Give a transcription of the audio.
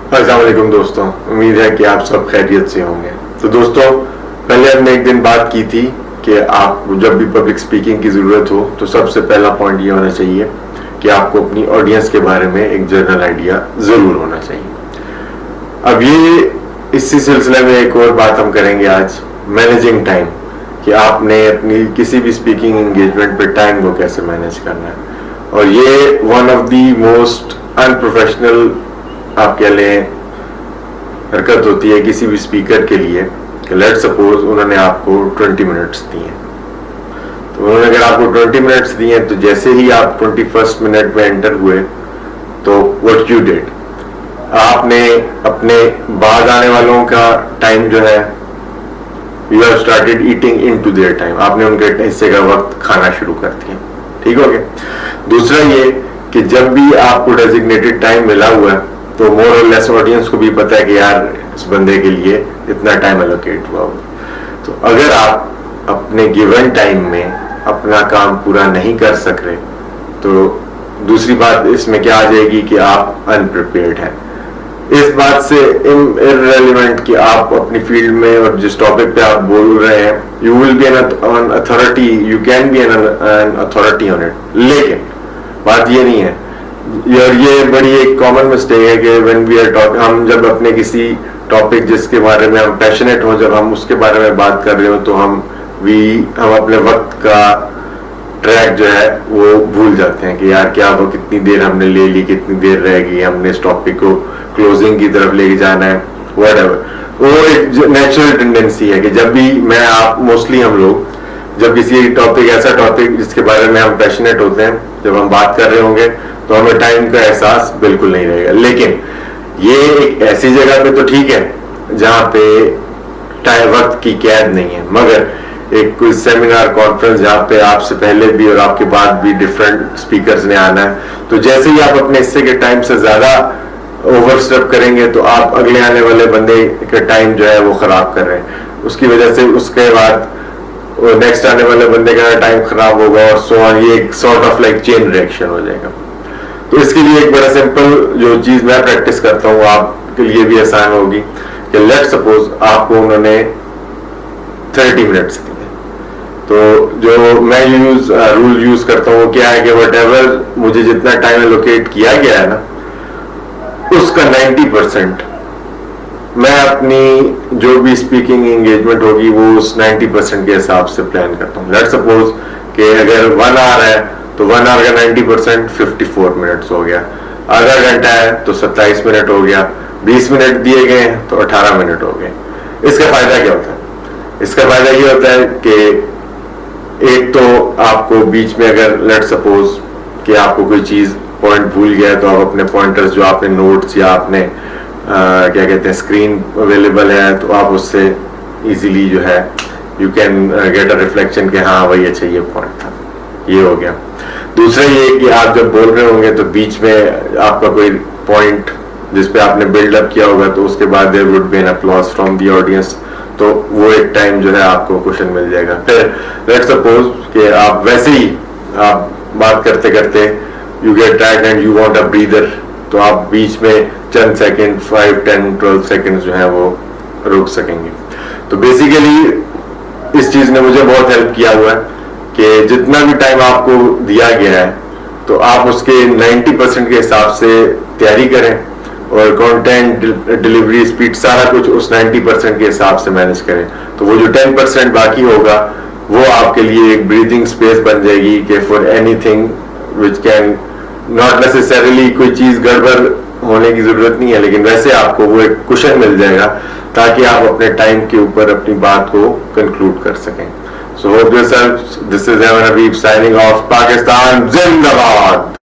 अस्सलाम वालेकुम दोस्तों, उम्मीद है कि आप सब खैरियत से होंगे। तो दोस्तों, पहले हमने एक दिन बात की थी कि आप जब भी पब्लिक स्पीकिंग की ज़रूरत हो तो सबसे पहला पॉइंट ये होना चाहिए कि आपको अपनी ऑडियंस के बारे में एक जनरल आइडिया ज़रूर होना चाहिए। अब ये इसी सिलसिले में एक और बात हम करेंगे आज, मैनेजिंग टाइम, कि आपने अपनी किसी भी स्पीकिंग एंगेजमेंट पे टाइम को कैसे मैनेज करना है। और ये one of the most unprofessional आप कह लें हरकत होती है किसी भी स्पीकर के लिए कि लेट सपोज उन्होंने आपको 20 मिनट्स दिए, तो उन्होंने अगर आपको 20 मिनट्स दिए तो जैसे ही आप 21st मिनट में एंटर हुए तो व्हाट यू डिड, आपने अपने बाद आने वालों का टाइम जो है you have started eating into their time, आपने उनके हिस्से का वक्त खाना शुरू कर दिया। ठीक हो गया। दूसरा ये कि जब भी आपको डेजिग्नेटेड टाइम मिला हुआ है तो मोर और लेस ऑडियंस को भी पता है कि यार इस बंदे के लिए इतना टाइम एलोकेट हुआ हो, तो अगर आप अपने गिवन टाइम में अपना काम पूरा नहीं कर सक रहे तो दूसरी बात इसमें क्या आ जाएगी कि आप अनप्रिपेयर्ड हैं। इस बात से इररिलेवेंट कि आप अपनी फील्ड में और जिस टॉपिक पे आप बोल रहे हैं you will be an authority, you can be an authority on it, लेकिन बात ये नहीं है। और ये बड़ी एक कॉमन मिस्टेक है कि व्हेन वी आर टॉक, हम जब अपने किसी टॉपिक जिसके बारे में हम पैशनेट हो, जब हम उसके बारे में बात कर रहे हो तो हम अपने वक्त का ट्रैक जो है वो भूल जाते हैं कि यार क्या वो कितनी देर हमने ले ली, कितनी देर रह गई, हमने इस टॉपिक को क्लोजिंग की तरफ लेके जाना है, व्हाटएवर। वो एक नेचुरल टेंडेंसी है कि जब भी आप मोस्टली हम लोग जब किसी टॉपिक, ऐसा टॉपिक जिसके बारे में हम पैशनेट होते हैं, जब हम बात कर रहे होंगे तो हमें टाइम का एहसास बिल्कुल नहीं रहेगा। लेकिन ये एक ऐसी जगह पे तो ठीक है जहाँ पे टाइम वक्त की कैद नहीं है, मगर एक कोई सेमिनार कॉन्फ्रेंस जहाँ पे आपसे पहले भी और आपके बाद भी डिफरेंट स्पीकर्स ने आना है, तो जैसे ही आप अपने हिस्से के टाइम से ज्यादा ओवरस्टेप करेंगे तो आप अगले आने वाले बंदे का टाइम जो है वो खराब कर रहे हैं। उसकी वजह से उसके बाद नेक्स्ट आने वाले बंदे का टाइम खराब होगा और सो ऑन, ये एक sort of like chain reaction हो जाएगा। तो इसके लिए एक बड़ा सिंपल जो चीज मैं प्रैक्टिस करता हूँ आपके लिए भी आसान होगी कि लेट सपोज आपको उन्होंने 30 मिनट्स दिए, तो जो मैं रूल यूज करता हूँ वो क्या है कि व्हाटएवर मुझे जितना टाइम एलोकेट किया गया है ना उसका 90% मैं अपनी जो भी स्पीकिंग एंगेजमेंट होगी वो उस 90% के हिसाब से प्लान करता हूँ। लेट सपोज कि अगर 1 आवर है तो 1 आवर का 90% 54 मिनट्स हो गया, आधा घंटा है तो 27 मिनट हो गया, 20 मिनट दिए गए तो 18 मिनट हो गए। इसका फायदा क्या होता है? इसका फायदा ये होता है कि एक तो आपको बीच में अगर लेट सपोज कि आपको कोई चीज पॉइंट भूल गया तो आप अपने पॉइंटर्स जो आपने नोट्स या आपने क्या कहते हैं स्क्रीन अवेलेबल है तो आप उससे इजीली जो है you can get a reflection कि हाँ भाई अच्छा ये पॉइंट था, ये हो गया। दूसरा ये कि आप जब बोल रहे होंगे तो बीच में आपका कोई पॉइंट जिस पे आपने बिल्डअप किया होगा तो उसके बाद there would be an applause from the audience, तो वो एक टाइम जो है आपको क्वेश्चन मिल जाएगा। फिर लेट्स सपोज कि आप वैसे ही आप बात करते करते you get tired and you want a breather, तो आप बीच में चंद सेकंड 5, 10, 12 सेकंड जो है वो रुक सकेंगे। तो बेसिकली इस चीज ने मुझे बहुत हेल्प किया हुआ है कि जितना भी टाइम आपको दिया गया है तो आप उसके 90% के हिसाब से तैयारी करें और कंटेंट डिलीवरी स्पीड सारा कुछ उस 90% के हिसाब से मैनेज करें। तो वो जो 10% बाकी होगा वो आपके लिए एक ब्रीदिंग स्पेस बन जाएगी कि for anything which can not necessarily कोई चीज गड़बड़ होने की जरूरत नहीं है, लेकिन वैसे आपको वो एक कुशन मिल जाएगा ताकि आप अपने टाइम के ऊपर अपनी बात को कंक्लूड कर सकें। So hope yourselves, this is Evan Habib signing off. Pakistan Zindabad.